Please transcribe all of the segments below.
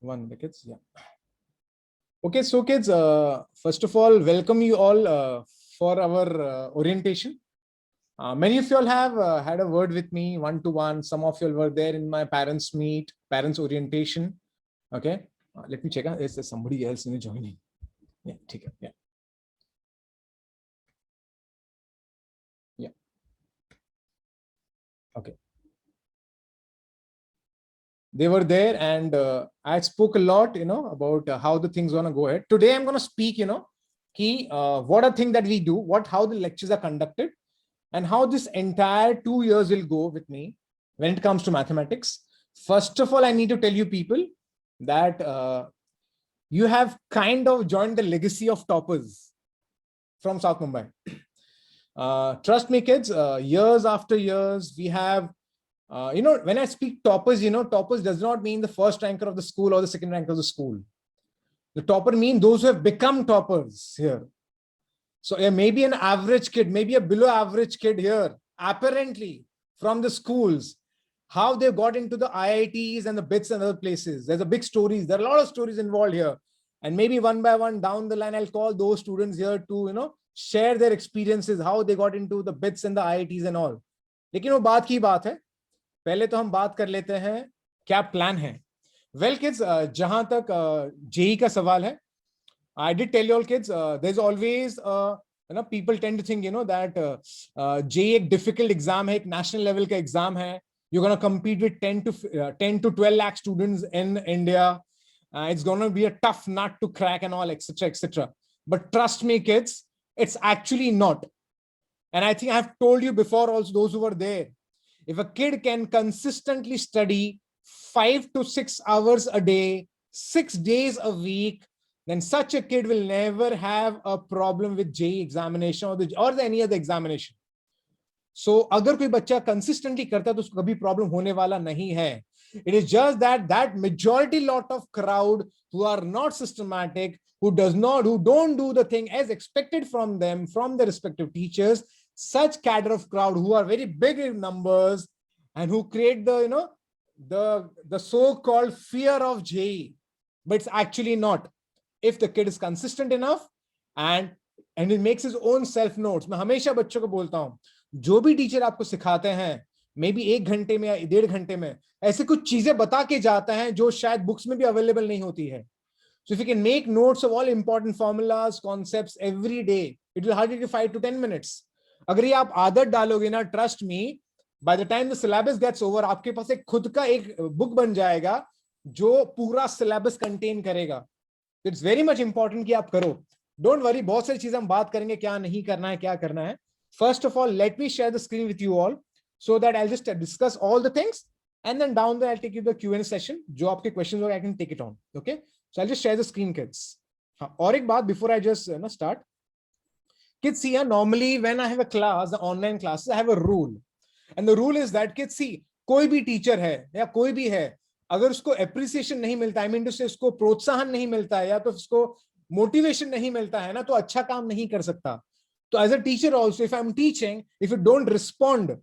One minute, kids. Yeah. Okay, so kids, first of all, welcome you all for our orientation. Many of you all have had a word with me one-to-one. Some of you all were there in my parents' meet, parents' orientation. Okay, let me check. Is there somebody else in joining? Yeah, take it. Yeah. Yeah. Okay. They were there, and I spoke a lot, about how the things gonna go ahead. Today, I'm gonna speak, what are things that we do, how the lectures are conducted, and how this entire 2 years will go with me when it comes to mathematics. First of all, I need to tell you people that you have kind of joined the legacy of toppers from South Mumbai. Trust me, kids, years after years, we have, when I speak toppers, toppers does not mean the first ranker of the school or the second ranker of the school. The topper means those who have become toppers here. So maybe an average kid, maybe a below average kid here, apparently from the schools, how they got into the IITs and the BITS and other places. There's a big stories. There are a lot of stories involved here. And maybe one by one down the line, I'll call those students here to, share their experiences, how they got into the BITS and the IITs and all. लेकिन वो बात की बात है, पहले तो हम बात कर लेते हैं क्या प्लान है. वेल किड्स, जहां तक जेई का सवाल है, I did tell you all kids, there's always, people tend to think, that JEE एक difficult exam है, एक national level का exam है. You're going to compete with 10 to 12 lakh students in India. It's going to be a tough nut to crack and all, etc., etc. But trust me, kids, it's actually not. And I think I've told you before also, those who were there, if a kid can consistently study 5 to 6 hours a day, 6 days a week, then such a kid will never have a problem with JEE examination or any other examination. So अगर कोई बच्चा consistently करता है तो उसको कभी problem होने वाला नहीं है. It is just that majority lot of crowd who are not systematic, who don't do the thing as expected from them, from their respective teachers, such cadre of crowd who are very big in numbers and who create the so-called fear of JEE, but it's actually not. If the kid is consistent enough and it makes his own self notes. मैं हमेशा बच्चों को बोलता हूं, जो भी teacher आपको सिखाते हैं, मे बी 1 घंटे में या 1.5 घंटे में ऐसे कुछ चीजें बता के जाता है जो शायद बुक्स में भी अवेलेबल नहीं होती है. So if you can make notes of all important formulas, concepts every day, it will hardly take 5 to 10 minutes. अगर ये आप आदत डालोगे ना, trust me, by the time the syllabus gets over, आपके पास एक खुद का एक बुक बन जाएगा जो पूरा syllabus contain करेगा. It's very much important कि आप करो. Don't worry, बहुत सारी चीजें हम बात करेंगे, क्या नहीं करना है, क्या करना है. First of all, let me share the screen with you all so that I'll just discuss all the things, and then down there I'll take you the Q&A session. जो आपके questions होंगे, I can take it on. Okay? So I'll just share the screen, kids. और एक बात before I just start. Kids, see, normally when I have a class, the online classes, I have a rule. And the rule is that, kids, see, कोई भी teacher है या कोई भी है, अगर उसको appreciation नहीं मिलता, I mean to say उसको प्रोत्साहन नहीं मिलता है या तो उसको motivation नहीं मिलता है ना, तो अच्छा काम नहीं कर सकता. So as a teacher also, if I'm teaching, if you don't respond,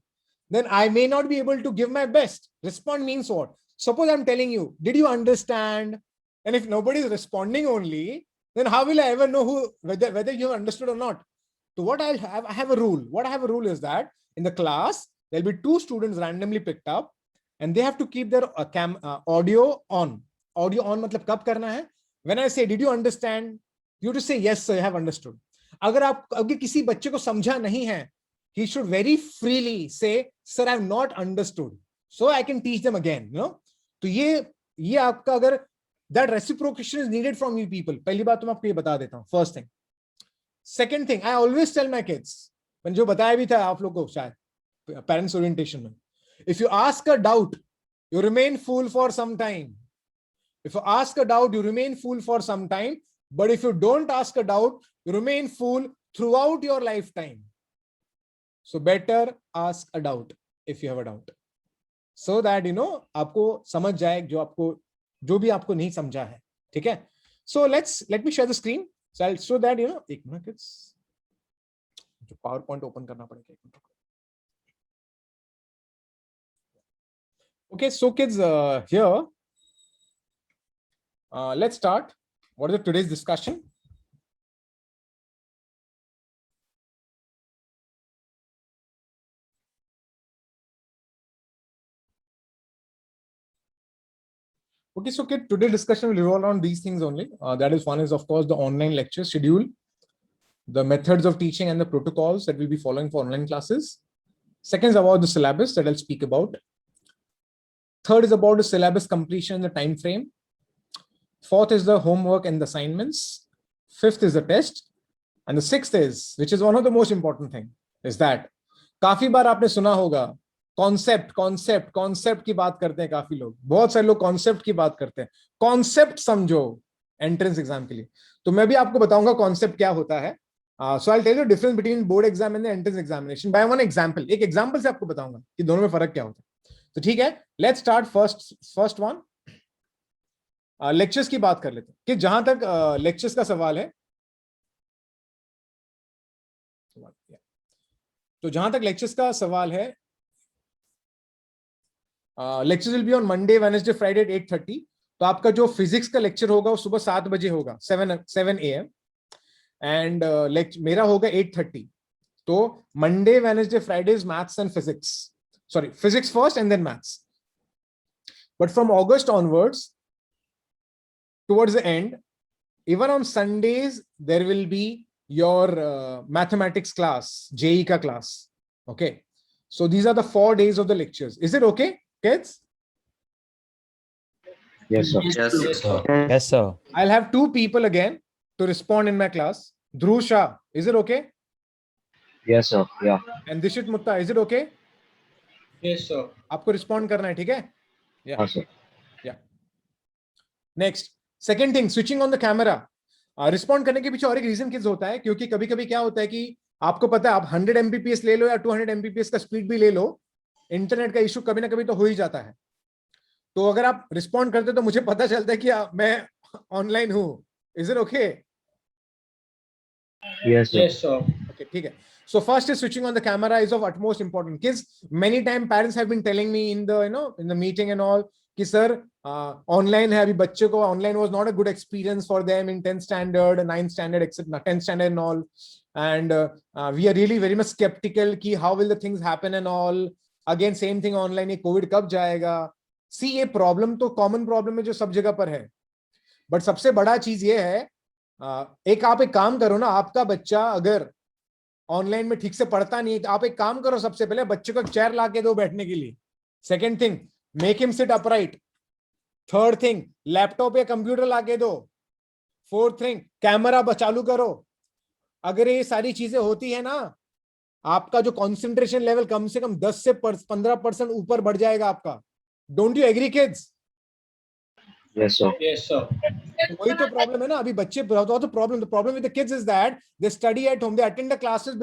then I may not be able to give my best. Respond means what? Suppose I'm telling you, did you understand? And if nobody is responding only, then how will I ever know whether you have understood or not? So what I have a rule. What I have a rule is that in the class, there'll be 2 students randomly picked up, and they have to keep their audio on. Audio on matlab kab karna hai? When I say, did you understand? You have to say, yes, sir, I have understood. अगर आप अगर किसी बच्चे को समझा नहीं है, he should very freely say, sir, I have not understood, so I can teach them again. तो ये आपका अगर that reciprocation is needed from you people. पहली बात तो मैं आपको ये बता देता हूँ. First thing. Second thing, I always tell my kids, when जो बताया भी था आप लोग को शायद parents orientation में, if you ask a doubt, you remain fool for some time. If you ask a doubt, you remain fool for some time. But if you don't ask a doubt, you remain fool throughout your lifetime. So better ask a doubt if you have a doubt, so that आपको समझ जाए जो भी आपको नहीं समझा है. ठीक है? So let me share the screen. So I'll show that एक मिनट किड्स, जो PowerPoint ओपन करना पड़ेगा. Okay, so kids, here Let's start. What is today's discussion? Okay, so kid, today's discussion will revolve around these things only. That is, one is of course the online lecture schedule, the methods of teaching and the protocols that we'll be following for online classes. Second is about the syllabus that I'll speak about. Third is about the syllabus completion and the time frame. Fourth is the homework and the assignments. Fifth is the test. And the sixth is, which is one of the most important thing, is that काफी बार आपने सुना होगा concept की बात करते हैं काफी लोग, बहुत सारे लोग कॉन्सेप्ट की बात करते हैं. कॉन्सेप्ट समझो एंट्रेंस एग्जाम के लिए. तो मैं भी आपको बताऊंगा कॉन्सेप्ट क्या होता है. So I will tell you difference between board exam and entrance examination by one example. एक एग्जांपल से आपको बताऊंगा कि दोनों में फर्क क्या होता है. तो ठीक है, let's start first one. Lectures की बात कर लेते हैं कि जहां तक लेक्चर्स का सवाल है, तो जहां तक लेक्चर्स का सवाल है, lectures will be on Monday Wednesday Friday at 8:30. तो आपका जो फिजिक्स का लेक्चर होगा वो सुबह 7 बजे होगा, 7 AM. एंड मेरा होगा 8:30. तो Monday Wednesday Friday is maths and physics, sorry physics first and then maths. But from August onwards towards the end, even on Sundays there will be your mathematics class, JEE ka class. Okay, so these are the 4 days of the lectures. Is it okay, kids? Yes, sir. Yes, sir. Yes, sir. I'll have 2 people again to respond in my class. Dhruv Shah, is it okay? Yes, sir. Yeah. And Dishit Mutta, is it okay? Yes, sir. आपको respond करना है, ठीक है? Yeah, sir. Next, second thing, switching on the camera. Respond करने के पीछे और एक रीजन किस होता है, क्योंकि कभी कभी क्या होता है कि आपको पता है आप 100 Mbps ले लो या 200 Mbps का स्पीड भी ले लो, इंटरनेट का इशू कभी ना कभी तो हो ही जाता है. तो अगर आप रिस्पॉन्ड करते तो मुझे पता चलता है कि मैं ऑनलाइन हूं. Is it okay? Yes, sir. Yes, sir. Okay, ठीक है. So first is switching on the camera is of utmost importance. Kids, many time parents have been telling me in the in the meeting and all कि sir online है अभी बच्चे को, online was not a good experience for them in 10th standard, 9th standard, etc. 10th standard and all, and we are really very much skeptical कि how will the things happen and all. Again same thing online, ये COVID कब जाएगा. See, ये problem तो common problem है जो सब जगह पर है, but सबसे बड़ा चीज ये है, आप एक काम करो ना, आपका बच्चा अगर ऑनलाइन में ठीक से पढ़ता नहीं है तो आप एक काम करो, सबसे पहले बच्चे को एक चेयर ला के दो बैठने के लिए. Second thing, make him sit upright. Third thing, laptop या कंप्यूटर ला के दो. फोर्थ थिंग, कैमरा चालू करो. अगर ये सारी चीजें होती है ना, आपका जो कॉन्सेंट्रेशन लेवल कम से कम 10 से 15% ऊपर बढ़ जाएगा आपका. Don't you agree kids? Yes, sir. Yes, sir. वही तो प्रॉब्लम है ना अभी बच्चे. The problem with the kids is that they study at home, they attend the classes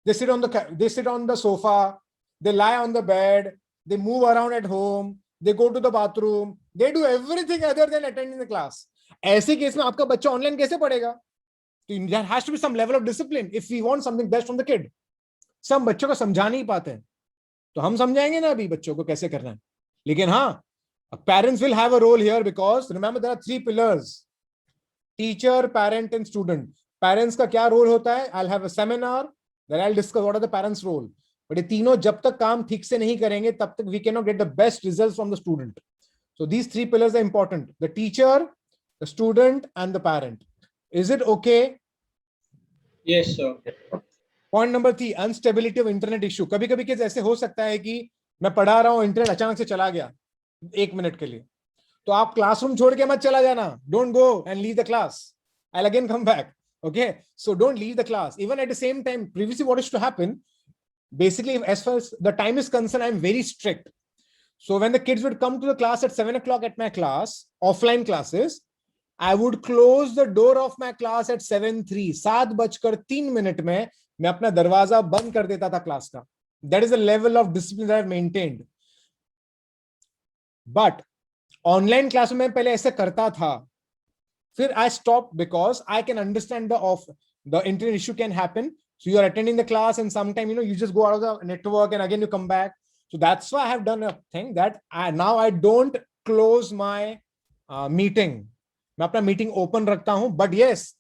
they sit on the sofa, they lie on the bed, they move around at home, they go to the bathroom, they do everything other than attending the class. ऐसे case में आपका बच्चा online कैसे पढ़ेगा? There has to be some level of discipline if we want something best from the kid. सब बच्चों को समझा नहीं पाते हैं, तो हम समझाएंगे ना अभी बच्चों को कैसे करना है. लेकिन हाँ, parents will have a role here because remember there are 3 pillars: teacher, parent and student. Parents का क्या रोल होता है? I'll have a seminar that I'll discuss what are the parents' role. But ये तीनों जब तक काम ठीक से नहीं करेंगे तब तक we cannot get the best results from the student. So these 3 pillars are important: the teacher, the student and the parent. Is it okay? Yes, sir. Point number 3, instability of internet issue. कभी कभी किस ऐसे हो सकता है कि मैं पढ़ा रहा हूँ, इंटरनेट अचानक से चला गया 1 मिनट के लिए, तो आप क्लासरूम छोड़ के मत चला जाना. Don't go and leave the class. I will again come back. Okay, so don't leave the class. Even at the same time, previously what used to happen, basically as far as the time is concerned, I'm very strict. So when the kids would come to the class at 7 o'clock at my class, offline classes, I would close the door of my class at 7:03. 7:03 में मैं अपना दरवाजा बंद कर देता था class का. That is the level of discipline that I've maintained. But online class में पहले ऐसे करता था, फिर I stopped because I can understand the internet issue can happen. So you are attending the class and sometime you just go out of the network and again you come back. So that's why I have done a thing that now I don't close my meeting, मैं अपना meeting open रखता हूं, but yes,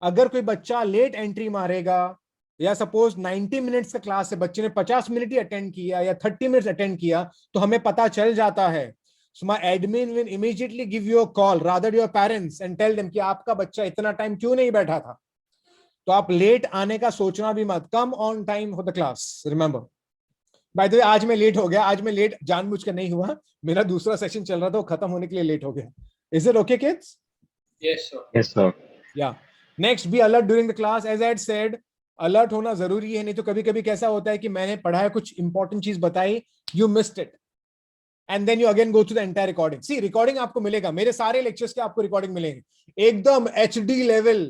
अगर कोई बच्चा late entry मारेगा, या suppose 90 minutes का क्लास है, बच्चे ने 50 मिनट ही अटेंड किया या 30 मिनट्स अटेंड किया, तो हमें पता चल जाता है. So my admin will immediately give you a call, rather your parents, and tell them कि आपका बच्चा इतना टाइम क्यों नहीं बैठा था. तो आप लेट आने का सोचना भी मत. Come on time for the class, remember. Bye the वे, आज मैं लेट हो गया. आज मैं लेट जानबूझ कर नहीं हुआ, मेरा दूसरा सेशन चल रहा था, वो खत्म होने के लिए लेट हो गया. Is it okay kids? Yes, sir. Yes, sir. या next, be alert during the class. As I had said, alert होना जरूरी है. नहीं तो कभी कभी कैसा होता है कि मैंने पढ़ाया, कुछ इंपॉर्टेंट चीज बताई, you missed it, and then you again go to the entire recording. See, recording आपको मिलेगा, मेरे सारे लेक्चर्स के आपको रिकॉर्डिंग मिलेंगे, एकदम HD लेवल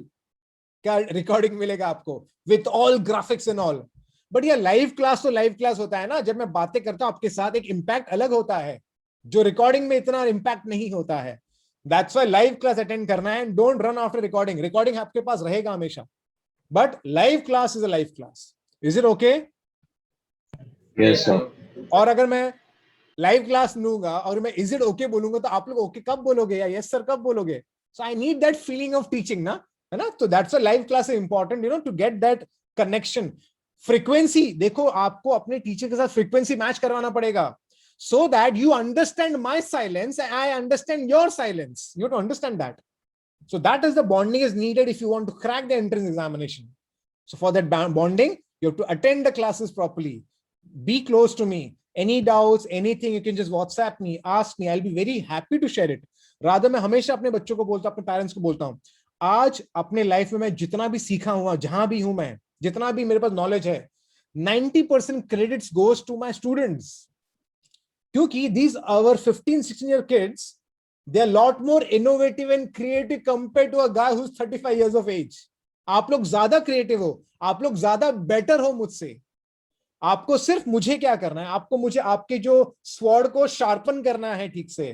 का रिकॉर्डिंग मिलेगा आपको, with all graphics and all. But ये लाइव क्लास तो लाइव क्लास होता है ना, जब मैं बातें करता हूं आपके साथ, एक इम्पैक्ट अलग होता है, जो रिकॉर्डिंग में इतना इम्पैक्ट नहीं होता है. That's why live class attend करना है, and don't run after recording. Recording आपके पास रहेगा हमेशा, but live class is a live class. Is it okay? Yes, sir. और अगर मैं लाइव क्लास लूंगा और मैं इज इट ओके बोलूंगा, तो आप लोग ओके कब बोलोगे या यस सर कब बोलोगे? So I need that feeling of teaching ना, है ना. तो that's a live class is important, you know, to get that connection. Frequency देखो, आपको अपने टीचर के साथ फ्रीक्वेंसी मैच करवाना पड़ेगा, so that you understand my silence and I understand your silence. You have to understand that. So that is the bonding is needed if you want to crack the entrance examination. So for that bonding, you have to attend the classes properly. Be close to me. Any doubts, anything, you can just WhatsApp me, ask me. I'll be very happy to share it. Rather, मैं हमेशा अपने बच्चों को बोलता हूं, अपने parents को बोलता हूं, आज अपने लाइफ में मैं जितना भी सीखा हुआ, जहां भी हूं मैं, जितना भी मेरे पास नॉलेज है, 90% credits goes to my students. क्योंकि these our 15-16 year kids, they are lot more innovative and creative compared to a guy who's 35 years of age. आप लोग ज्यादा क्रिएटिव हो, आप लोग ज्यादा बेटर हो मुझसे. आपको सिर्फ मुझे क्या करना है, आपको मुझे आपके जो स्वॉर्ड को शार्पन करना है ठीक से,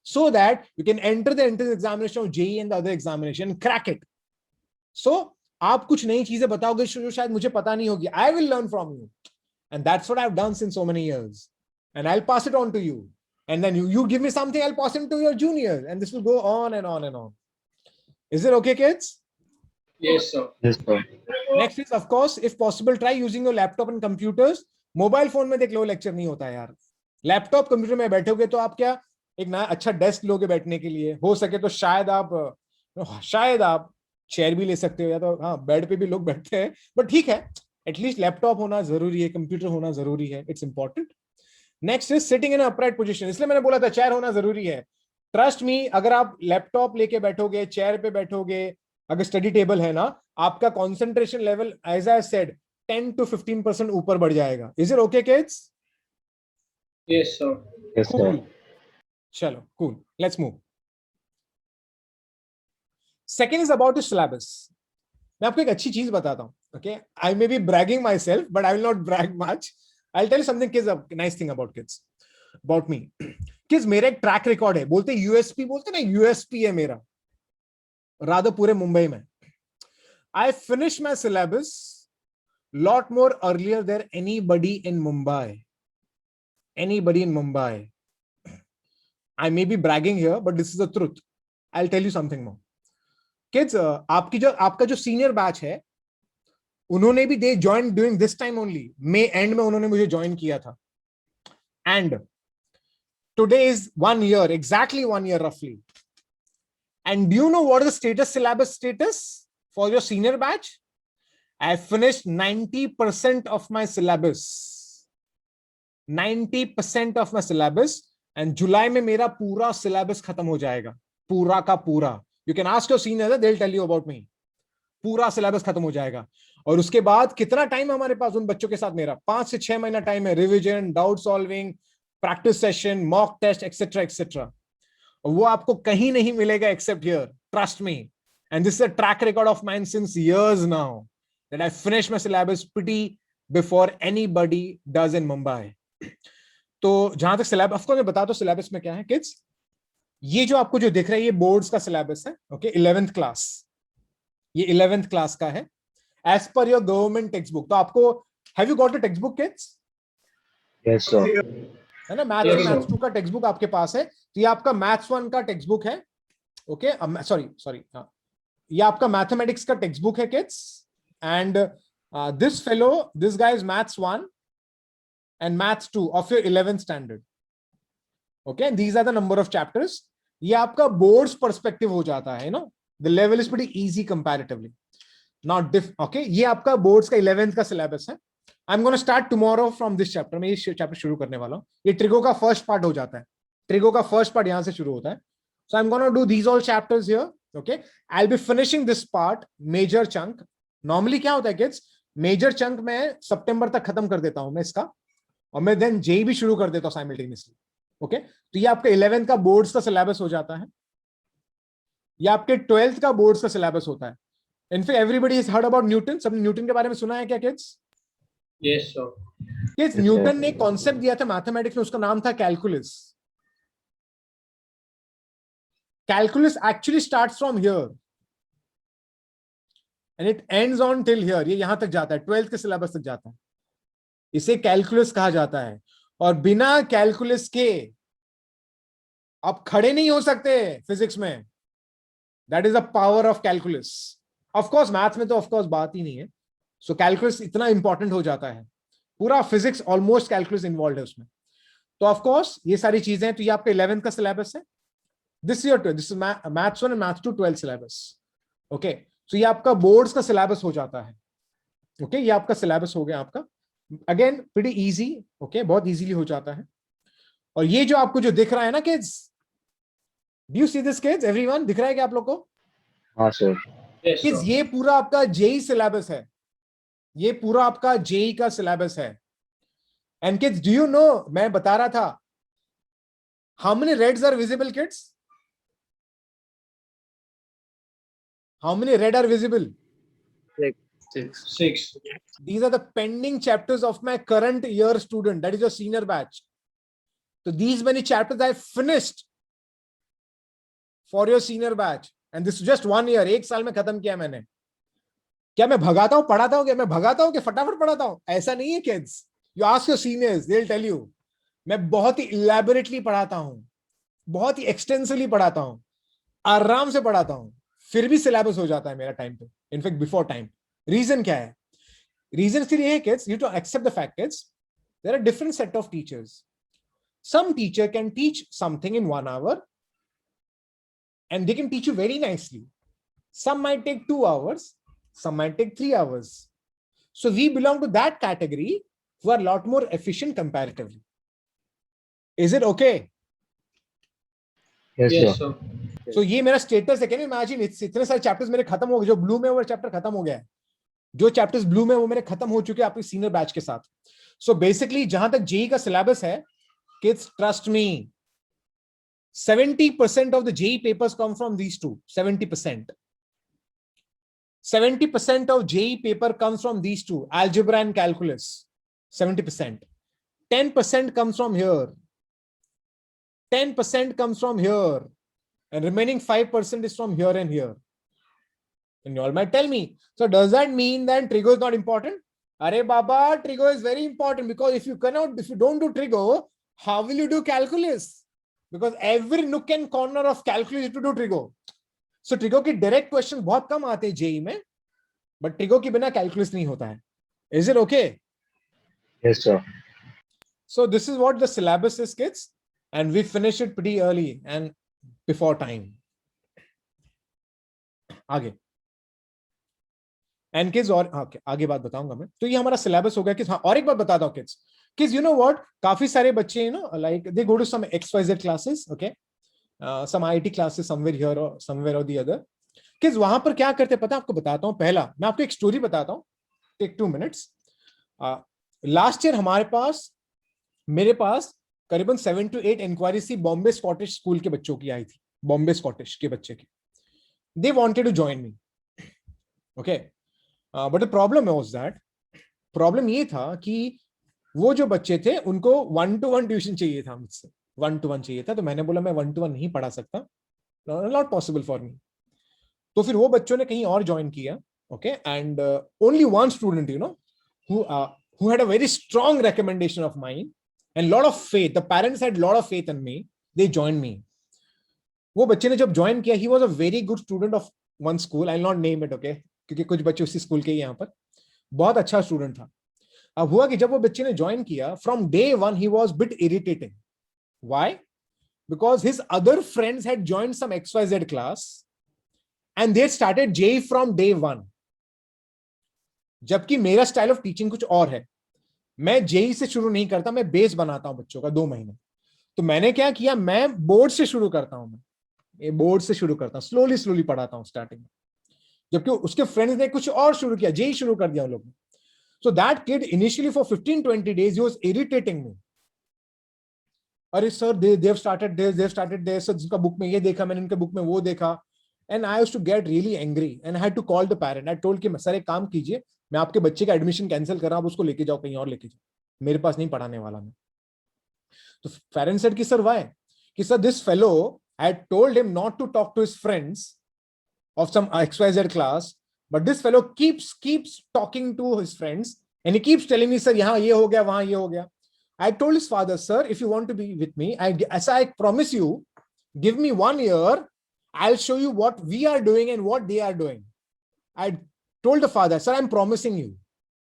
so that you can enter the entrance examination of JEE and the other examination and crack it. So आप कुछ नई चीजें बताओगे जो शायद मुझे पता नहीं होगी. I will learn from you, and that's what I've done since so many years. And I'll pass it on to you. And then you give me something, I'll pass it to your juniors. And this will go on and on and on. Is it okay, kids? Yes, sir. Yes, sir. Next is, of course, if possible, try using your laptop and computers. Mobile phone में देख लो lecture नहीं होता है यार. Laptop computer में बैठोगे तो आप क्या एक नया अच्छा डेस्क लोगे बैठने के लिए. हो सके तो शायद आप चेयर भी ले सकते हो, या तो हाँ बेड पे भी लोग बैठते हैं, बट ठीक है, एटलीस्ट लैपटॉप होना जरूरी है, कंप्यूटर होना जरूरी है. It's important. Next is sitting in upright position. इसलिए मैंने बोला था चेयर होना जरूरी है. ट्रस्ट मी, अगर आप लैपटॉप लेके बैठोगे, चेयर पे बैठोगे, अगर स्टडी टेबल है ना, आपका concentration level as I said 10 to 15% ऊपर बढ़ जाएगा. Is it okay kids? Yes, sir. Yes, sir. Cool. चलो cool, let's move. Second is about the syllabus. मैं आपको एक अच्छी चीज बताता हूं. Okay, I may be bragging myself, but I will not brag much. I'll tell you something, kids, a nice thing about kids, about me. Kids, मेरा एक track record है. बोलते USP, बोलते ना USP है मेरा, राधा पूरे मुंबई में. I finished my syllabus lot more earlier than anybody in Mumbai. Anybody in Mumbai. I may be bragging here, but this is the truth. I'll tell you something more. Kids, आपका जो senior batch है, उन्होंने भी they join during this time only. मई end में उन्होंने मुझे join किया था. And today is 1 year, exactly 1 year roughly. And do you know what is the syllabus status for your senior batch? I finished 90% of my syllabus. 90% of my syllabus. And July में मेरा पूरा syllabus खत्म हो जाएगा, पूरा का पूरा. You can ask your seniors, they'll tell you about me. पूरा सिलेबस खत्म हो जाएगा. और उसके बाद कितना टाइम हमारे पास उन बच्चों के साथ? मेरा 5 से 6 महीना टाइम है. Revision, doubt solving, practice session, mock test, etcetera etcetera. वो आपको कहीं नहीं मिलेगा except here. Trust me. And this is a track record of mine since years now, that I finish my syllabus pretty before anybody does in Mumbai. तो जहां तक syllabus, of course मैं बता दूं सिलेबस में क्या है किड्स. ये जो आपको जो दिख रहा है, ये बोर्ड्स का सिलेबस है. ओके, 11th क्लास, ये 11th क्लास का है as per your government text book. तो आपको, have you got a text book kids? Yes, sir. है ना, मैथ्स 2 का टेक्स्ट बुक आपके पास है. तो ये आपका मैथ्स 1 का टेक्स्ट बुक है. ओके, सॉरी, ये आपका मैथमेटिक्स का टेक्स्ट बुक है kids, and this fellow, this guy is maths 1 and maths 2 of your 11th standard. Okay, and these are the number of chapters. ये आपका boards perspective हो जाता है, the level is pretty easy comparatively, not okay, ये आपका boards का 11th का syllabus है. I'm going to start tomorrow from this chapter. मैं ये chapter शुरू करने वाला हूँ. ये ट्रिगो का first part हो जाता है. ट्रिगो का first part यहाँ से शुरू होता है. So I'm going to do these all chapters here. Okay, I'll be finishing this part, major chunk. Normally क्या होता है kids, major chunk मैं सितंबर तक खत्म कर देता हूँ मैं इसका, और मैं देन जेई भी शुरू कर देता हूं साइमल्टेनियसली. ओके, तो ये आपके 11th का बोर्ड्स का सिलेबस हो जाता है, ये आपके 12th का बोर्ड्स का सिलेबस होता है. In fact everybody has heard about Newton. सबने न्यूटन के बारे में सुना है क्या kids? Yes sir. Kids, Newton ने कॉन्सेप्ट दिया था मैथमेटिक्स में, उसका नाम था calculus. Calculus actually starts from here and it ends on till here. ये यहां तक जाता है, 12th के सिलेबस तक जाता है. इसे कैलकुलस कहा जाता है, और बिना कैलकुलस के आप खड़े नहीं हो सकते फिजिक्स में. That is the power of calculus. Of course maths में तो ऑफ कोर्स बात ही नहीं है. सो कैलकुलस इतना इंपॉर्टेंट हो जाता है, पूरा फिजिक्स ऑलमोस्ट कैलकुलस इन्वॉल्व है उसमें. तो ऑफ कोर्स ये सारी चीजें हैं. तो ये आपका 11th का सिलेबस है. This year this is maths 1 and maths 2 12th syllabus. Okay, तो ये आपका बोर्ड्स का सिलेबस हो जाता है. ओके, ये आपका सिलेबस हो गया आपका. Again pretty easy. ओके, बहुत इजीली हो जाता है. और ये जो आपको जो दिख रहा है ना kids, do you see this kids? Everyone दिख रहा है क्या आप लोग को? हाँ सर. Yes kids, sir. ये पूरा आपका जेई सिलेबस है. ये पूरा आपका जेई का सिलेबस है. And kids, do you know, मैं बता रहा था, how many reds are visible kids? How many red are visible? 6. These are the pending chapters of my current year student, that is your senior batch. So these many chapters I finished for your senior batch, and this is just 1 year. एक साल में खत्म किया मैंने. क्या मैं भगाता हूं पढ़ाता हूं? क्या मैं भगाता हूं कि फटाफट पढ़ाता हूं? ऐसा नहीं है kids. You ask your seniors, they'll tell you. मैं बहुत ही elaborately पढ़ाता हूं, बहुत ही extensively पढ़ाता हूं, आराम से पढ़ाता हूं, फिर भी सिलेबस हो जाता है मेरा टाइम पे. In fact before time. रीजन क्या है? रीजन फिर ये है kids, you to accept the fact kids, there are different set of teachers. Some teacher can teach something in 1 hour and they can teach you very nicely. Some might take 2 hours, some might take 3 hours. So we belong to that category who are a lot more efficient comparatively. Is it okay? Yes yes sir. Sir. So ये मेरा status है. Can you imagine, इतने सारे chapters मेरे खत्म हो गए. जो ब्लू में वो चैप्टर खत्म हो गया है. जो चैप्टर्स ब्लू में वो मेरे खत्म हो चुके हैं आपके सीनियर बैच के साथ. सो बेसिकली जहां तक जेई का सिलेबस है, kids trust me, 70% of the JEE papers come from these two. 70%. 70% of JEE paper comes from these two, algebra and calculus. 70%. 10% comes from here. 10% comes from here. And remaining 5% is from here and here. And you all might tell me, so does that mean that trigo is not important? Arey Baba, trigo is very important, because if you don't do trigo, how will you do calculus? Because every nook and corner of calculus to do trigo. So trigo की direct question बहुत कम आते हैं JEE में, but trigo के बिना calculus नहीं होता है. Is it okay? Yes sir. So this is what the syllabus is, kids, and we finish it pretty early and before time. आगे एंड किड्स, और आगे बात बताऊंगा मैं. तो ये हमारा सिलेबस हो गया किड्स. हाँ, और एक बात बताता हूँ kids. Kids, you know what, काफी सारे बच्चे like they go to some XYZ classes, okay, some IIT classes somewhere here और समवेयर और द अदर. किड्स, वहां पर क्या करते पता है आपको? बताता हूँ. पहला मैं आपको एक स्टोरी बताता हूँ. Take 2 minutes. लास्ट ईयर मेरे पास करीबन 7 to 8 इंक्वायरीज थी बॉम्बे स्कॉटिश स्कूल के बच्चों की आई थी. बॉम्बे स्कॉटिश के बच्चे की. They wanted to join me. Okay, but the problem was that, problem ये था कि वो जो बच्चे थे उनको 1-to-1 ट्यूशन चाहिए था मुझसे. 1-to-1 चाहिए था. तो मैंने बोला मैं 1-to-1 नहीं पढ़ा सकता, नॉट पॉसिबल फॉर मी. तो फिर वो बच्चों ने कहीं और ज्वाइन किया. Okay, and only one student who had a very strong recommendation of mine and lot of faith, the parents had lot of faith in me, they joined me. वो बच्चे ने जब ज्वाइन किया, he was a very good student of one school, I not name it, okay, क्योंकि कुछ बच्चे उसी school के ही यहाँ पर, बहुत अच्छा स्टूडेंट था। अब हुआ कि जब वो बच्चे ने ज्वाइन किया, from day one he was bit irritating. Why? Because his other friends had joined some XYZ class and they started JEE from day one. जबकि मेरा स्टाइल ऑफ टीचिंग कुछ और है, मैं जेई से शुरू नहीं करता, मैं बेस बनाता हूं बच्चों का 2 महीने। तो मैंने क्या किया, मैं बोर्ड से शुरू करता हूं, मैं बोर्ड से शुरू करता हूं, स्लोली स्लोली पढ़ाता हूं स्टार्टिंग में, जबकि उसके फ्रेंड्स ने कुछ और शुरू किया, जेई शुरू कर दिया उन लोगों ने। So that kid initially for 15-20 days he was irritating me. अरे sir they've started this, sir जिनका बुक में ये देखा मैंने, इनके बुक में वो देखा, and I used to get really angry and I had to call the parent. I told कि सर एक काम कीजिए, मैं आपके बच्चे का एडमिशन कैंसिल कर रहा हूं, आप उसको लेके जाओ कहीं और लेके जाओ, मेरे पास नहीं पढ़ाने वाला मैं। तो पेरेंट सेड कि सर व्हाई? कि sir this fellow, I had told him not to talk to his friends of some XYZ class, but this fellow keeps talking to his friends and he keeps telling me, sir yahan ye ho gaya, wahan ye ho gaya. I told his father, sir, if you want to be with me, as I promise you, give me 1 year, I'll show you what we are doing and what they are doing. I told the father, sir, I'm promising you,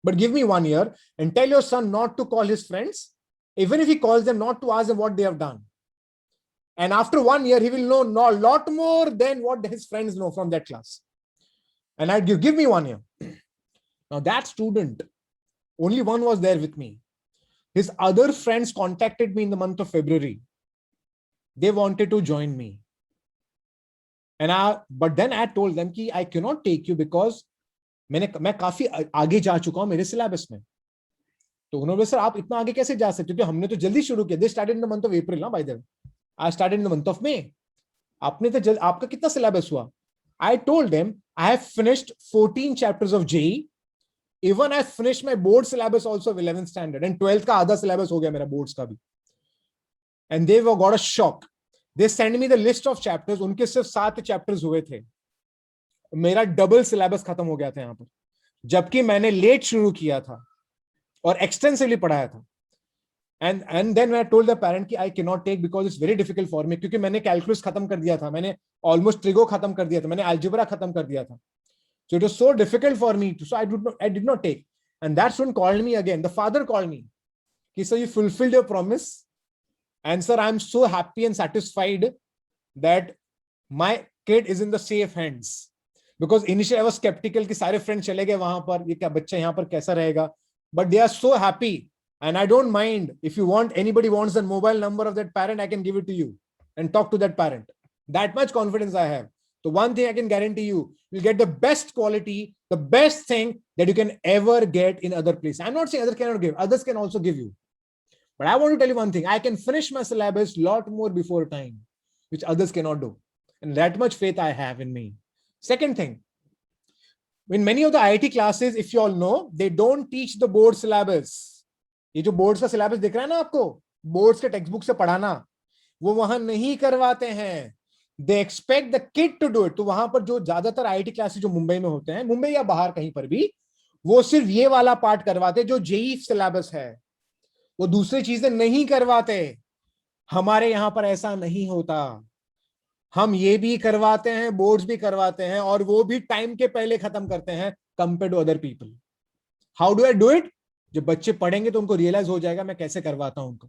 but give me 1 year and tell your son not to call his friends, even if he calls them, not to ask them what they have done. And after 1 year, he will know a lot more than what his friends know from that class. And I'd give me 1 year. Now that student, only one was there with me. His other friends contacted me in the month of February. They wanted to join me. But then I told them कि I cannot take you because मैं काफी आगे जा चुका हूं मेरे syllabus में। तो उन्होंने बोला, सर आप इतना आगे कैसे जा सकते हो, क्योंकि हमने तो जल्दी शुरू किया। They started in the month of April, ना, by the way. I started in the month of May. आपने तो आपका कितना सिलेबस हुआ? I told them I have finished 14 chapters of JEE. Even I finished my board syllabus also of 11th standard and 12th का आधा syllabus हो गया मेरा boards का भी. And they got a shock. They sent me the list of chapters. उनके सिर्फ 7 chapters हुए थे, मेरा डबल सिलेबस खत्म हो गया था यहाँ पर, जबकि मैंने लेट शुरू किया था और एक्सटेंसिवली पढ़ाया था। And then I told the parent कि I cannot take because it's very difficult for me, क्योंकि मैंने कैलकुलस खत्म कर दिया था, मैंने ऑलमोस्ट ट्रिगो खत्म कर दिया था, मैंने अलजेब्रा खत्म कर दिया था। So it was so difficult for me, so I did not take. And that student called me again. The father called me. He said, you fulfilled your promise. And sir, I'm so happy and satisfied that my kid is in the safe hands. Because initially I was skeptical कि सारे friends चले गए वहां पर, ये क्या बच्चा यहाँ पर कैसा रहेगा? But they are so happy. And I don't mind. If you want, anybody wants the mobile number of that parent, I can give it to you and talk to that parent. That much confidence I have. So one thing I can guarantee you, you'll get the best quality, the best thing that you can ever get in other places. I'm not saying others cannot give, others can also give you. But I want to tell you one thing, I can finish my syllabus a lot more before time, which others cannot do. And that much faith I have in me. Second thing, in many of the IIT classes, if you all know, they don't teach the board syllabus. ये जो boards का syllabus दिख रहा है ना आपको, boards के text book से पढ़ाना, वो वहां नहीं करवाते हैं। They expect the kid to do it. तो वहां पर जो ज्यादातर आईआईटी क्लासेस जो मुंबई में होते हैं, मुंबई या बाहर कहीं पर भी, वो सिर्फ ये वाला पार्ट करवाते हैं जो जेईई सिलेबस है, वो दूसरी चीजें नहीं करवाते। हमारे यहां पर ऐसा नहीं होता, हम ये भी करवाते हैं, बोर्ड्स भी करवाते हैं, और वो भी टाइम के पहले खत्म करते हैं compare to other people. How do I do it? जब बच्चे पढ़ेंगे तो उनको रियलाइज हो जाएगा मैं कैसे करवाता हूं उनको।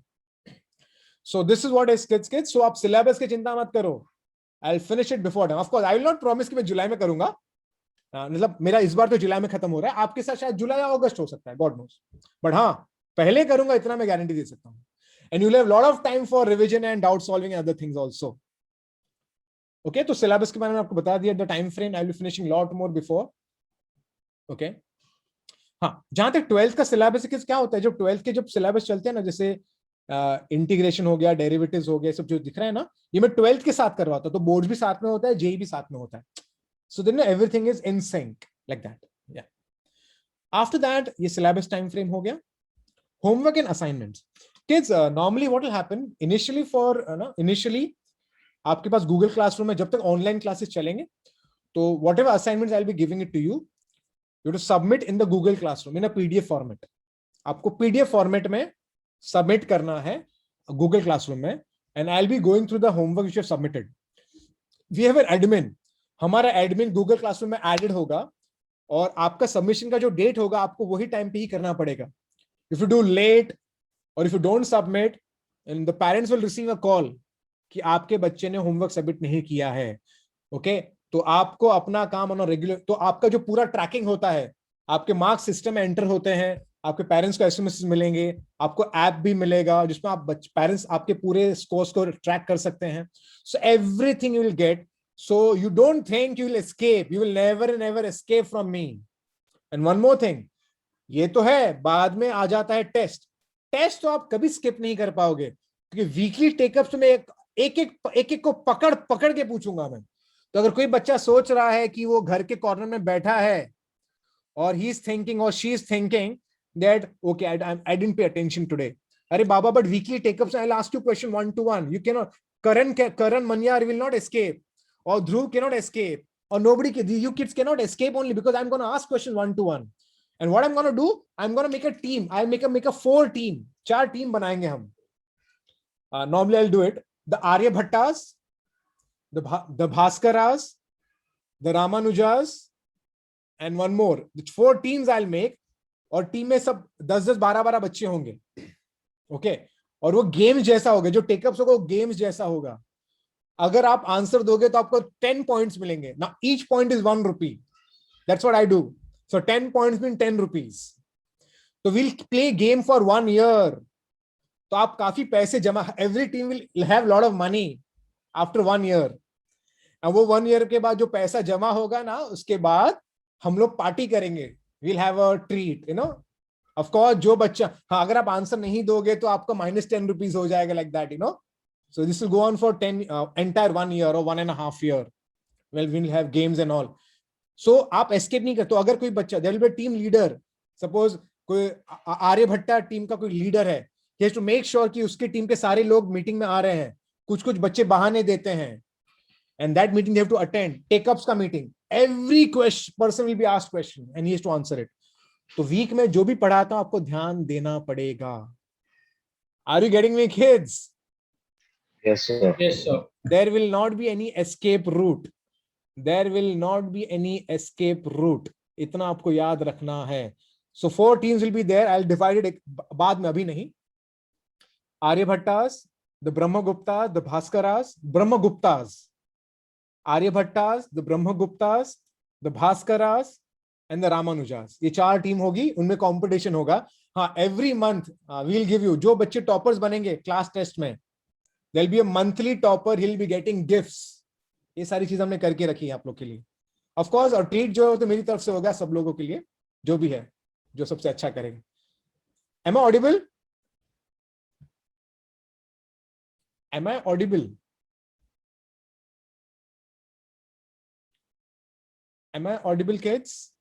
So this is what is kids. So आप सिलेबस की चिंता मत करो, I will finish it before time. Of course I will not promise कि मैं जुलाई में करूंगा, मतलब मेरा इस बार तो जुलाई में खत्म हो रहा है, आपके साथ शायद जुलाई या अगस्त हो सकता है, गॉड नोस, बट हाँ पहले करूंगा, इतना मैं गारंटी दे सकता हूं। And you will have lot of time for revision and doubt solving and other things also. Okay, तो सिलेबस के बारे में आपको बता दिया, the time frame, I will B finishing lot more before. Okay, हाँ, जहां तक 12th का सिलेबस क्या होता है, जब 12th के जब सिलेबस चलते हैं ना, जैसे इंटीग्रेशन हो गया, डेरिवेटिव्स हो गए, सब जो दिख रहा है ना, ये मैं 12th के साथ करवाता हूं, तो बोर्ड भी साथ में होता है, जेई भी साथ में होता है। So then everything is in sync like that. या आफ्टर दैट ये सिलेबस टाइम फ्रेम हो गया। Homework and assignments. Kids, normally what will happen initially आपके पास गूगल क्लासरूम में, जब तक ऑनलाइन क्लासेस चलेंगे, तो whatever assignments I will be giving it to you, you have to submit in the Google Classroom in a PDF format. आपको PDF format में submit करना है Google Classroom में, and I'll be going through the homework which you have submitted. We have an admin, हमारा admin Google classroom में added होगा और आपका सबमिशन का जो डेट होगा आपको वही टाइम पे ही करना पड़ेगा. इफ यू डू लेट और if you don't submit, and the parents will receive a call कि आपके बच्चे ने होमवर्क सबमिट नहीं किया है. ओके, तो आपको अपना काम ऑन रेगुलर, तो आपका जो पूरा ट्रैकिंग होता है, आपके मार्क्स सिस्टम में एंटर होते हैं, आपके पेरेंट्स को एसएमएस मिलेंगे, आपको ऐप भी मिलेगा जिसमें आप पेरेंट्स आपके पूरे स्कोर्स को ट्रैक कर सकते हैं. So everything you will get. So you don't think you will escape. You will never escape from me. And one more thing, ये तो है, बाद में आ जाता है टेस्ट. टेस्ट तो आप कभी स्किप नहीं कर पाओगे क्योंकि वीकली टेकअप्स में एक को पकड़ पकड़ के पूछूंगा मैं. तो अगर कोई बच्चा सोच रहा है कि वो घर के कॉर्नर में बैठा है और ही इज थिंकिंग और she is thinking that okay I didn't pay attention today, अरे बाबा, but weekly take ups I will ask you question 1 to 1. You cannot, Karan Manyar will not escape, or Dhruv cannot escape, or nobody, you kids cannot escape only because I'm going to ask question 1 to 1. And what I'm going to do, I'm going to make a team. I'll make a 4 team. 4 team बनाएंगे हम. Normally I'll do it. The Aryabhattas, the Bhaskaras, the Ramanujas, and one more. The 4 teams I'll make. और team में सब 10-10, 12-12 बच्चे होंगे. Okay, और वो games जैसा होगा, जो टेकअप्स होगा वो गेम्स जैसा होगा. अगर आप आंसर दोगे तो आपको 10 पॉइंट्स मिलेंगे ना. Each point is 1 rupee. That's what I do. So 10 points mean 10 rupees. तो will play game for 1 year. तो आप काफी पैसे जमा, every team will have lot of money after 1 year. और वो 1 year के बाद जो पैसा जमा होगा ना, उसके बाद हम लोग पार्टी करेंगे. Will have a treat, you know. Of course जो बच्चा, हाँ, अगर आप आंसर नहीं दोगे तो आपका -10 rupees हो जाएगा, like that, you know. So this will go on for 10 entire 1 year or 1.5 year. Well, we'll have games and all. So आप escape नहीं कर. तो अगर कोई बच्चा, there will be a team leader. Suppose कोई आर्यभट्टा टीम का कोई लीडर है, he has to make sure कि उसके टीम के सारे लोग मीटिंग में आ रहे हैं. कुछ बच्चे बहाने देते हैं. And that meeting they have to attend. Take-ups का meeting. Every person will be asked question and he has to answer it. तो वीक में जो भी पढ़ाता हूं आपको ध्यान देना पड़ेगा. Are you getting me, kids? Yes, sir. Yes, sir. There will not be any escape route. There will not be any escape route. इतना आपको याद रखना है. So 4 teams will be there. I'll divide it बाद में, अभी नहीं. Aryabhattas, the Brahmaguptas, the Bhaskaras, Brahmaguptas, Aryabhattas, the Brahmaguptas, the Bhaskaras, and the Ramanujas. ये 4 टीम होगी, उनमें कंपटीशन होगा. हाँ, every month we'll give you, जो बच्चे टॉपर्स बनेंगे क्लास टेस्ट में, there'll be a monthly topper, he'll be getting gifts. ये सारी चीज हमने करके रखी है आप लोग के लिए. ऑफ कोर्स, और ट्रीट जो तो मेरी तरफ से होगा सब लोगों के लिए, जो भी है, जो सबसे अच्छा करेगा. Am I audible? Am I audible? Am I audible, kids?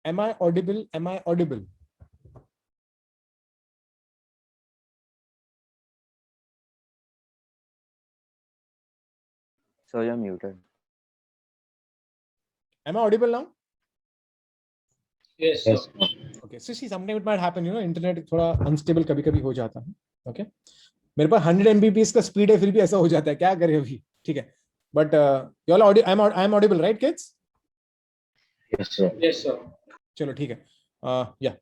Am I audible? Am I audible? So you're muted. Am I audible now? Yes, sir. Yes, sir. Okay. So see, sometimes it might happen, you know, internet थोड़ा unstable कभी-कभी हो जाता है. Okay. मेरे पास 100 Mbps का speed है, फिर भी ऐसा हो जाता है. क्या करें अभी? ठीक है. But you all I'm audible, right, kids? Yes, sir. Yes, sir. चलो ठीक है. Yeah.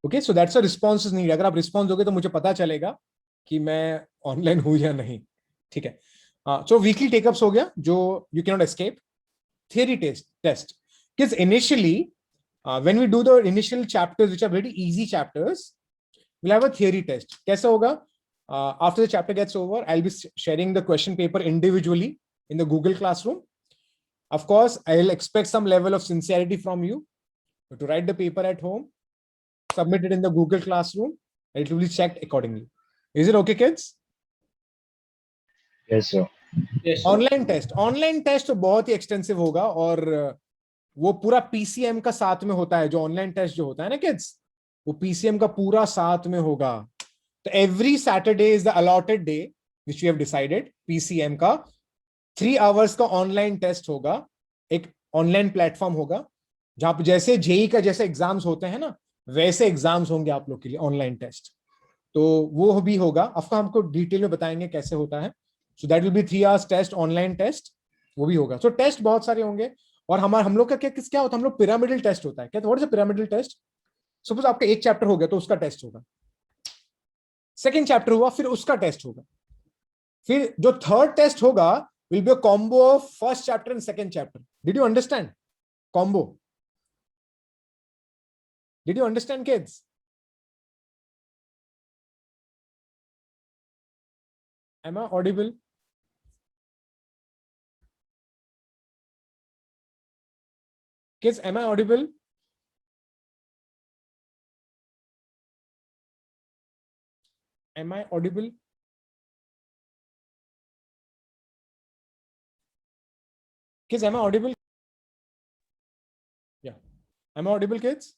Okay. So that's a response is needed. अगर आप response दोगे तो मुझे पता चलेगा कि मैं ऑनलाइन हूं या नहीं. ठीक है. So weekly take-ups हो गया, जो you cannot escape. Theory test. Because initially, when we do the initial chapters, which are very easy chapters, we'll have a theory test. कैसा होगा? After the chapter gets over, I'll be sharing the question paper individually in the Google Classroom. Of course, I'll expect some level of sincerity from you to write the paper at home, submit it in the Google Classroom, and it will be checked accordingly. Is it okay, kids? Yes, sir. Yes, sir. Online test तो बहुत ही extensive होगा, और वो पूरा PCM का साथ में होता है. जो ऑनलाइन टेस्ट जो होता है ना किड्स, वो पीसीएम का पूरा साथ में होगा. तो every Saturday is the allotted day which we have decided. PCM का 3 hours का ऑनलाइन टेस्ट होगा. एक ऑनलाइन प्लेटफॉर्म होगा जहां पर जैसे जेई का जैसे एग्जाम्स होते हैं ना, वैसे एग्जाम्स होंगे आप लोग के लिए, ऑनलाइन टेस्ट. तो वो भी होगा, आपको हमको डिटेल में बताएंगे कैसे होता है. So that will be 3 hours test, online test, वो भी होगा. सो टेस्ट बहुत सारे होंगे. और हम लोग का क्या होता है, हम लोग पिरामिडल टेस्ट होता है. क्या what is a pyramidal test? Suppose आपका एक चैप्टर हो गया तो उसका टेस्ट होगा, सेकंड चैप्टर हुआ फिर उसका टेस्ट होगा, फिर जो थर्ड टेस्ट होगा will be a combo of first chapter and second chapter. Did you understand combo? Did you understand kids? Am I audible? Kids, am I audible? Am I audible? Kids, am I audible? Yeah. Am I audible, kids?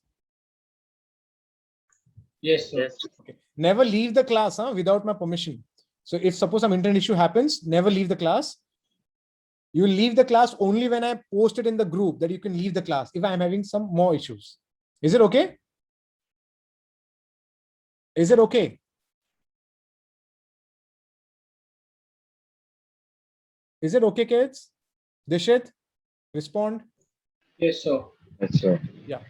Yes, sir. Okay. Never leave the class without my permission. So if suppose some internet issue happens, never leave the class. You will leave the class only when I post it in the group that you can leave the class if I am having some more issues. Is it okay? Is it okay? Is it okay, kids? Dishit, respond. Yes, sir. Yes, sir. Yeah.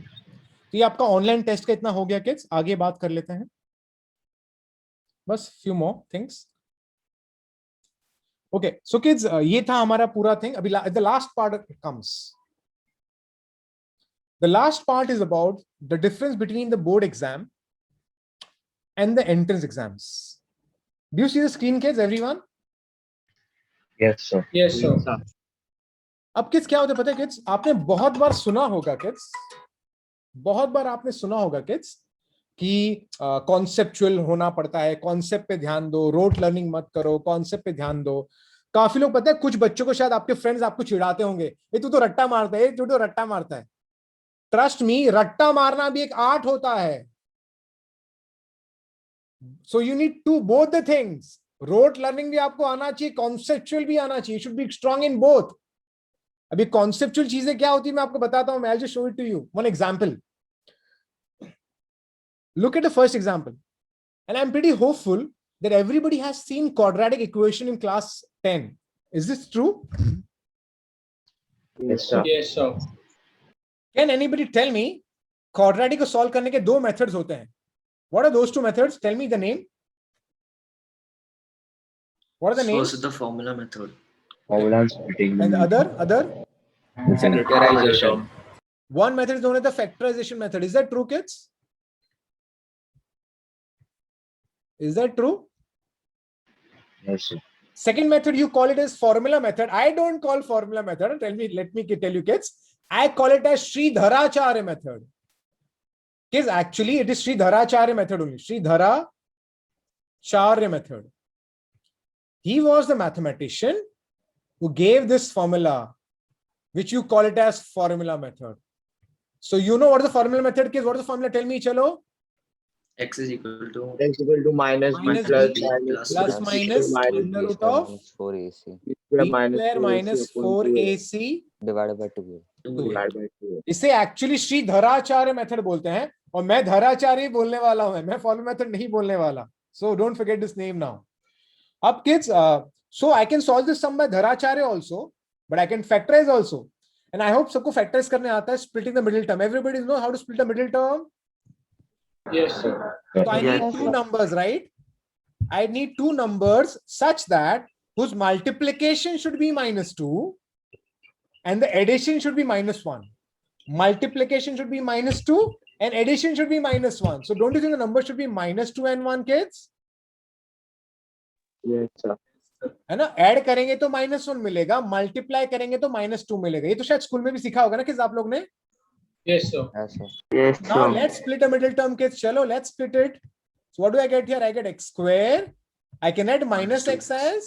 तो ये आपका online test का इतना हो गया kids. आगे बात कर लेते हैं, बस few more things. Okay so kids, ये था हमारा पूरा थिंग. अभी the last part comes. The last part is about the difference between the board exam and the entrance exams. Do you see the screen kids, everyone? Yes, sir. Yes, sir. अब kids क्या होता है पता है kids, आपने बहुत बार सुना होगा किड्स, बहुत बार आपने सुना होगा किड्स कि कॉन्सेप्चुअल होना पड़ता है, कॉन्सेप्ट पे ध्यान दो, रोट लर्निंग मत करो, कॉन्सेप्ट पे ध्यान दो. काफी लोग पता है, कुछ बच्चों को शायद आपके फ्रेंड्स आपको चिढ़ाते होंगे, ये तू तो रट्टा मारता है, तू तो रट्टा मारता है. ट्रस्ट मी, रट्टा मारना भी एक आर्ट होता है. So you need to both the things. Rote learning भी आपको आना चाहिए, कॉन्सेप्चुअल भी आना चाहिए. Should be strong in both. अभी कॉन्सेप्चुअल चीजें क्या होती है मैं आपको बताता हूं. I'll just show it to you. One example. Look at the first example. And I'm pretty hopeful that everybody has seen quadratic equation in class 10. Is this true? Yes, sir. Yes, sir. Can anybody tell me quadratic को solve करने के दो methods होते हैं? What are those two methods? Tell me the name. What are the names? First, the formula method. Formula splitting. And the other? Factorization. One method is known as the factorization method. Is that true, kids? Is that true? Yes, sir. Second method, you call it as formula method. I don't call formula method. Let me tell you, kids. I call it as Sridharacharya method. Kids, actually, it is Sridharacharya method only. Sridharacharya method. He was the mathematician who gave this formula, which you call it as formula method. So you know what is the formula method, kids? What is the formula? Tell me, chalo. X is equal to X equal to minus b Minus plus b minus plus minus under root of 4ac b square minus 4ac divided by 2. divided by 2. इसे actually Shri धराचार्य method बोलते हैं. और मैं धराचार्य बोलने वाला हूं, मैं formula method नहीं बोलने वाला. So don't forget this name now. अब kids, so I can solve this sum by Dharacharya also, but I can factorise also. And I hope सबको फैक्टराइज करने आता है. Splitting the middle term. Everybody know how to split the middle term. Yes, sir. So I need two numbers, right? I need two numbers such that whose multiplication should be -2 and the addition should be -1. Multiplication should be -2 and addition should be -1. So don't you think the number should be -2 and 1, kids? Yes, sir. है ना. Add करेंगे तो -1 मिलेगा, multiply करेंगे तो -2 मिलेगा. ये तो शायद स्कूल में भी सीखा होगा ना किds आप लोग ने. Yes, sir. Yes, sir. Yes, Now let's split a middle term, kids. Chalo, let's split it. So what do I get here? I get x square. I can add minus x as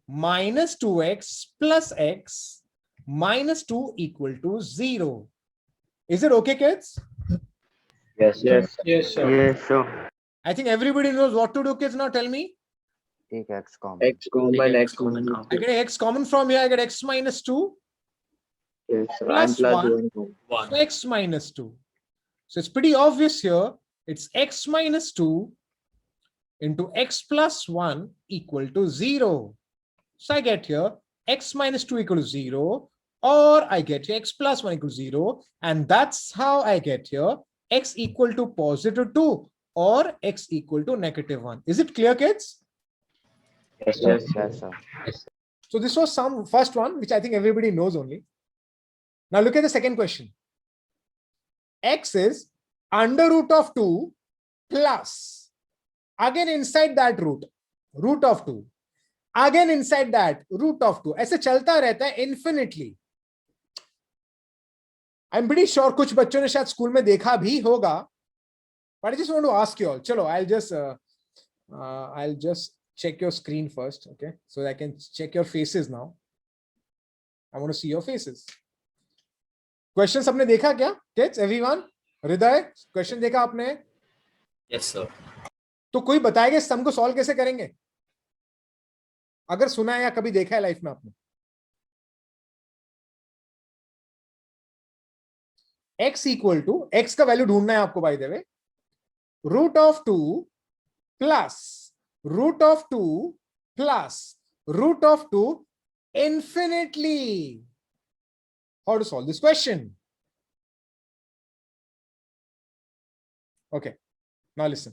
minus 2x plus x minus 2 equal to 0. Is it okay, kids? Yes, sir. yes, Yes, sir. yes, sir. I think everybody knows what to do, kids. Now tell me. Take x common. X common, Take X X common common. out. I get x common from here. I get x minus 2 Yes, sir. Plus And plus one. 1 common. 1. x minus 2. So it's pretty obvious here. It's x minus 2 into x plus 1 equal to 0. So I get here x minus 2 equal to 0, or I get here x plus 1 equal to 0, and that's how I get here x equal to positive 2 or x equal to negative 1. Is it clear, kids? Yes, sir. Yes, sir. So this was some first one, which I think everybody knows only. Now look at the second question. X is under root of 2 plus, again inside that root of 2, again inside that root of 2. ऐसे चलता रहता है infinitely. I'm pretty sure कुछ बच्चों ने शायद school में देखा भी होगा. But I just want to ask you all. चलो, I'll just check your screen first, okay? So I can check your faces now. I want to see your faces. Question सबने देखा क्या? Kids, everyone? हृदय, question देखा आपने? Yes, sir. तो कोई बताएगा इस सम को सॉल्व कैसे करेंगे? अगर सुना है या कभी देखा है लाइफ में आपने? x इक्वल टू, x का वैल्यू ढूंढना है आपको by the way, root of 2 plus root of 2 plus root of 2 infinitely. How to solve this question? Okay, now listen.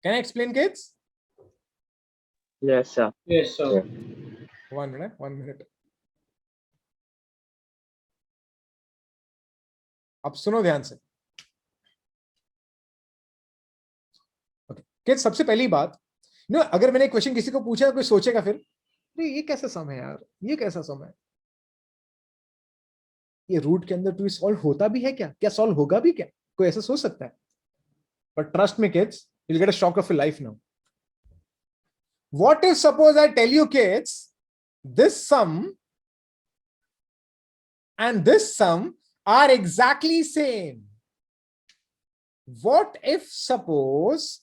Can I explain, kids? Yes, sir. Yes, sir. 1 minute. अब सुनो ध्यान से. Okay. Kids, सबसे पहली बात, अगर मैंने question किसी को पूछा तो कोई सोचेगा फिर, अरे ये कैसा सम है यार, ये कैसा सम है, ये रूट के अंदर 2 सॉल्व होता भी है क्या सॉल्व होगा भी क्या, कोई ऐसा सोच सकता है. But trust me kids, you'll get a shock of your life now. What if suppose I tell you kids, this sum and this sum are exactly same? What if suppose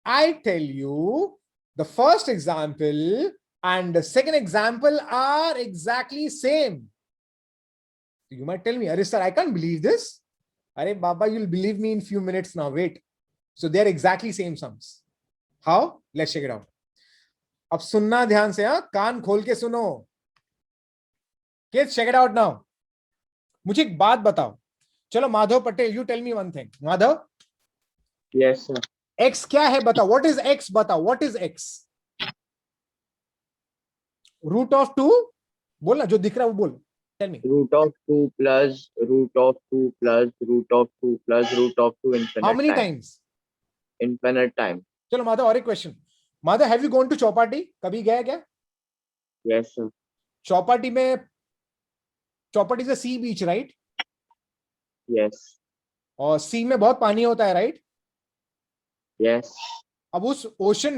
I tell you the first example and the second example are exactly same? You might tell me, Arey sir, I can't believe this. Arey Baba, you'll believe me in few minutes now. Wait. So they're exactly same sums. How? Let's check it out. अब सुनना ध्यान से, हाँ, कान खोल के सुनो. Kids, check it out now. मुझे एक बात बताओ. चलो Madhav Patel, you tell me one thing. Madhav? Yes, sir. X क्या है बताओ. What is X? बताओ. What is X? Root of 2? बोलना, जो दिख रहा है वो बोल. Tell me. Root of 2 plus root of 2 plus root of 2 plus root of 2 infinite. How many times? Infinite time. चलो माधव, और एक question. Madhav, have you gone to Chowpatty? कभी गया क्या? Yes, sir. चौपाटी से सी बीच, राइट? Yes. और सी में बहुत पानी होता है, राइट? Yes. अब उस ओशन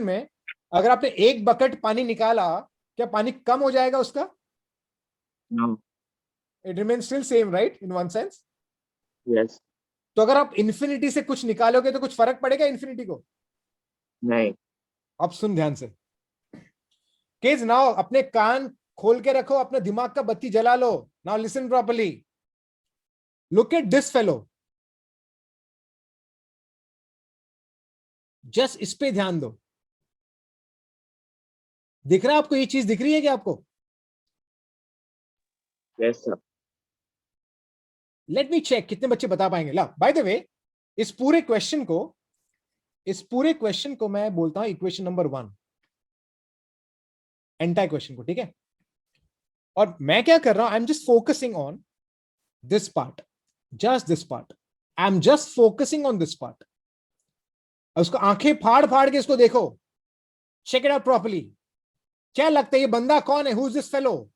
में अगर आपने एक बकेट पानी निकाला, क्या पानी कम हो जाएगा उसका? No. It remains still same, right? In one sense. Yes. तो अगर आप इन्फिनिटी से कुछ निकालोगे तो कुछ फर्क पड़ेगा इन्फिनिटी को? नहीं. अब सुन ध्यान से. किड्स, नाउ अपने कान खोल के रखो, अपने दिमाग का बत्ती जला लो. Now listen properly. Look at this fellow. Just इस पे ध्यान दो. दिख रहा है आपको? ये चीज दिख रही है क्या आपको? Yes, sir. Let me check कितने बच्चे बता पाएंगे. ला, बाय द वे, इस पूरे क्वेश्चन को मैं बोलता हूं इक्वेशन नंबर 1, एंटायर क्वेश्चन को, ठीक है? और मैं क्या कर रहा हूं, I am just focusing on this part, just this part. I am just focusing on this part. उसको आंखें फाड़ फाड़ के इसको देखो. Check it out properly. क्या लगता है ये बंदा कौन है? Who is this fellow?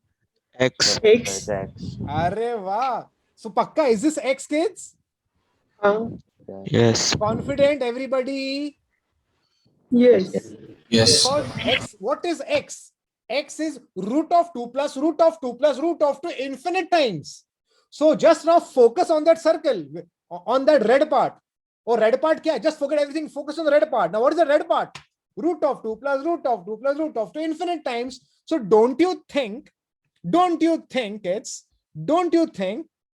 X. X. X. अरे वाह. सो पक्का, is this X kids? Yes. Confident everybody? Yes. Yes. Because x, what is x? X is root of 2 plus root of 2 plus root of 2 infinite times. So just now focus on that circle, on that red part. Oh, red part kya? Just forget everything, focus on the red part. Now what is the red part? Root of 2 plus root of 2 plus root of 2 infinite times. So don't you think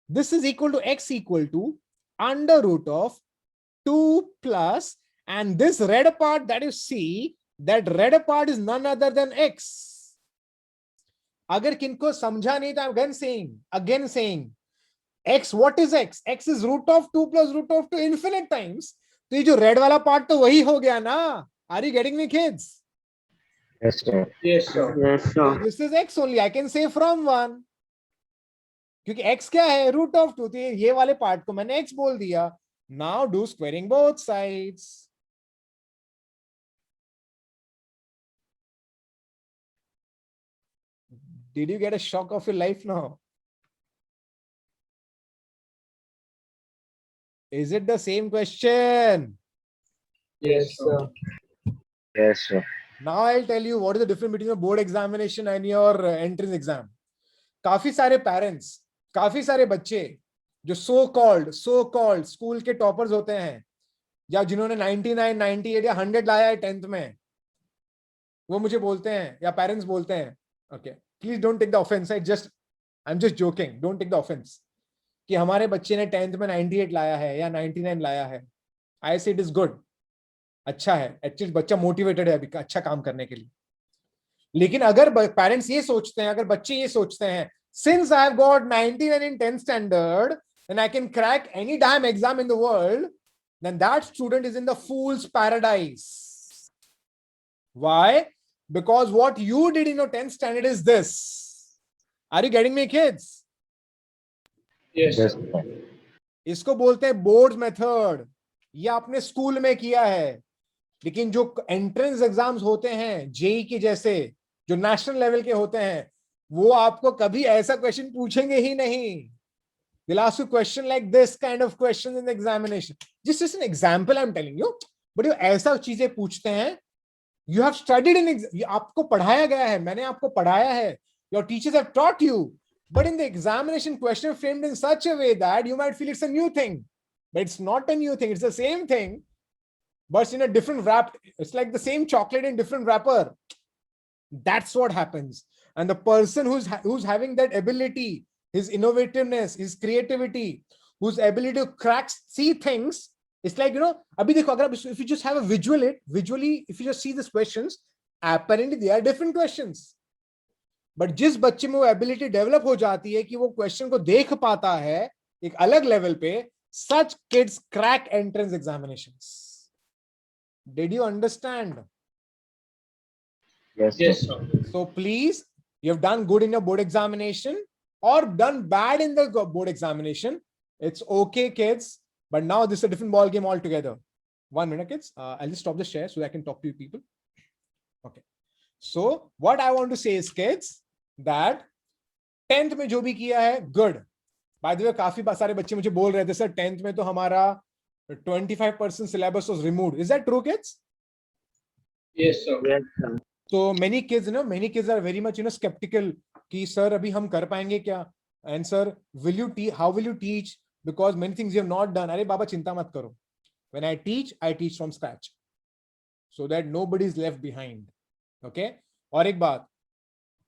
this is equal to x equal to under root of 2 plus, and this red part that you see, that red part is none other than x. अगर किनको समझा नहीं तो again saying x, what is x? X is root of 2 plus root of 2 infinite times. तो ये जो red वाला part तो वही हो गया ना. Are you getting me, kids? Yes, sir. Yes, sir. Yes, So sir. this is x only. I can say from 1. क्योंकि x क्या है? Root of 2. तो ये वाले part को मैंने x बोल दिया. Now do squaring both sides. Did you get a shock of your life now? Is it the same question? Yes, sir. Yes, sir. Now I'll tell you what is the difference between your board examination and your entrance exam. काफी सारे parents, काफी सारे बच्चे जो so called school के toppers होते हैं या जिन्होंने 99, 98 या 100 लाया है 10th में, वो मुझे बोलते हैं या पेरेंट्स बोलते हैं, okay please don't take the offence, I am just joking, don't take the offence, कि हमारे बच्चे ने 10th में 98 लाया है या 99 लाया है. आई से इट इज गुड, अच्छा है, एटलीस्ट बच्चा मोटिवेटेड है अभी अच्छा काम करने के लिए. लेकिन अगर पेरेंट्स ये सोचते हैं, अगर बच्चे ये सोचते हैं, since I have got 99 in 10th standard then I can crack any damn exam in the world, then that student is in the fool's paradise. Why? Because what you did in your 10th standard is this. Are you getting me, kids? Yes, Yes, sir. sir. इसको बोलते हैं board method. ये आपने school में किया है, लेकिन जो एंट्रेंस एग्जाम्स होते हैं जेई के जैसे, जो नेशनल लेवल के होते हैं, वो आपको कभी ऐसा क्वेश्चन पूछेंगे ही नहीं. They'll ask you question like this kind of questions in the examination. Just as an example I'm telling you, but ये ऐसा चीजें पूछते हैं. You have studied in, आपको पढ़ाया गया है, मैंने आपको पढ़ाया है, your teachers have taught you, but in the examination question framed in such a way that you might feel it's a new thing, but it's not a new thing, it's the same thing, but in a different wrap. It's like the same chocolate in different wrapper. That's what happens. And the person who's having that ability, his innovativeness, his creativity, whose ability to see things, it's like, abhi dekho, agar if you just have a visually, if you just see these questions, apparently they are different questions. But जिस बच्चे में वो ability develop हो जाती है कि वो question को देख पाता है एक अलग level पे, such kids crack entrance examinations. Did you understand? Yes, Yes, sir. sir. So please, you have done good in your board examination or done bad in the board examination. It's okay, kids. But now this is a different ball game altogether. 1 minute, kids. I'll just stop the share so I can talk to you people. Okay. So what I want to say is, kids, that 10th में जो भी किया है, good. By the way, काफी सारे बच्चे मुझे बोल रहे थे, सर 10th में तो हमारा 25% syllabus was removed. Is that true, kids? Yes, sir. Yes, sir. So many kids are very much skeptical कि sir अभी हम कर पाएंगे क्या? And sir, how will you teach? Because many things you have not done. अरे बाबा चिंता मत करो. When I teach from scratch, so that nobody is left behind. Okay? और एक बात,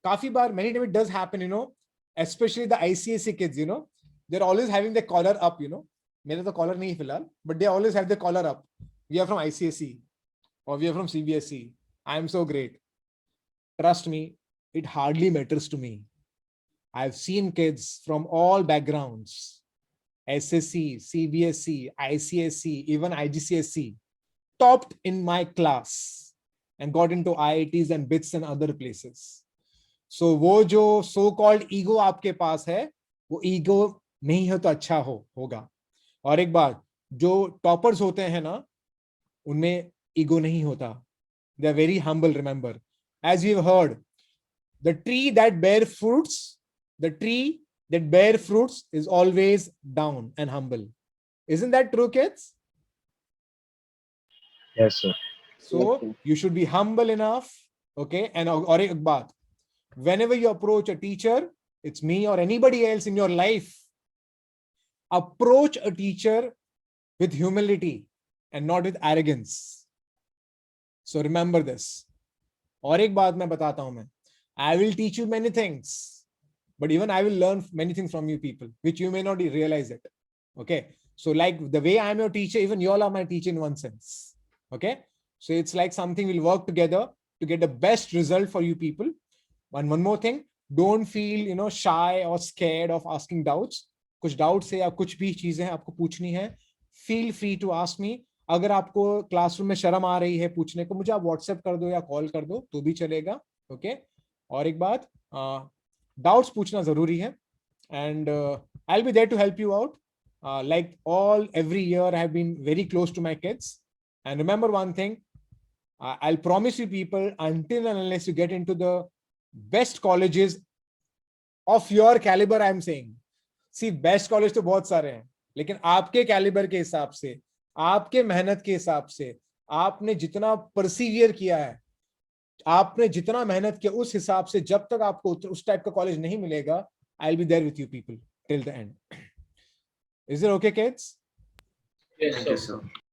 काफी बार, many times it does happen, especially the ICSE kids, they're always having their collar up, मेरा तो collar नहीं फिलहाल, but they always have their collar up. We are from ICSE or we are from CBSE. I am so great. Trust me, it hardly matters to me. I've seen kids from all backgrounds, SSC, CBSE, ICSE, even IGCSE, topped in my class and got into IITs and BITS and other places. So वो जो so-called ego आपके पास है, वो ego नहीं है तो अच्छा होगा. और एक बात, जो toppers होते हैं ना, उनमें ego नहीं होता. They are very humble, remember. As we've heard, the tree that bears fruits is always down and humble. Isn't that true, kids? Yes, sir. So you should be humble enough, okay? And और एक बात, whenever you approach a teacher, it's me or anybody else in your life, approach a teacher with humility and not with arrogance. So remember this. और एक बात मैं बताता हूं मैं, I will teach you many things, but even I will learn many things from you people, which you may not realize it. Okay. So like the way I'm your teacher, even you all are my teacher in one sense. Okay, so it's like something we'll work together to get the best result for you people. And one more thing, don't feel shy or scared of asking doubts. कुछ doubts है या कुछ भी चीजें आपको पूछनी है, feel free to ask me. अगर आपको क्लासरूम में शर्म आ रही है पूछने को, मुझे आप व्हाट्सएप कर दो या कॉल कर दो तो भी चलेगा. ओके, और एक बात, डाउट्स पूछना जरूरी है. And I will be there to help you out. Like every year I have been very close to my kids. And remember one thing, I'll promise you people, until and unless you get into the best colleges of your caliber, I'm saying, see, best college तो बहुत सारे हैं, लेकिन आपके calibre के हिसाब से, आपके मेहनत के हिसाब से, आपने जितना परसिवियर किया है, आपने जितना मेहनत किया, उस हिसाब से जब तक आपको उस टाइप का कॉलेज नहीं मिलेगा, I'll be there with you people till the end. Is it okay, kids? Yes, Thank you, sir. sir.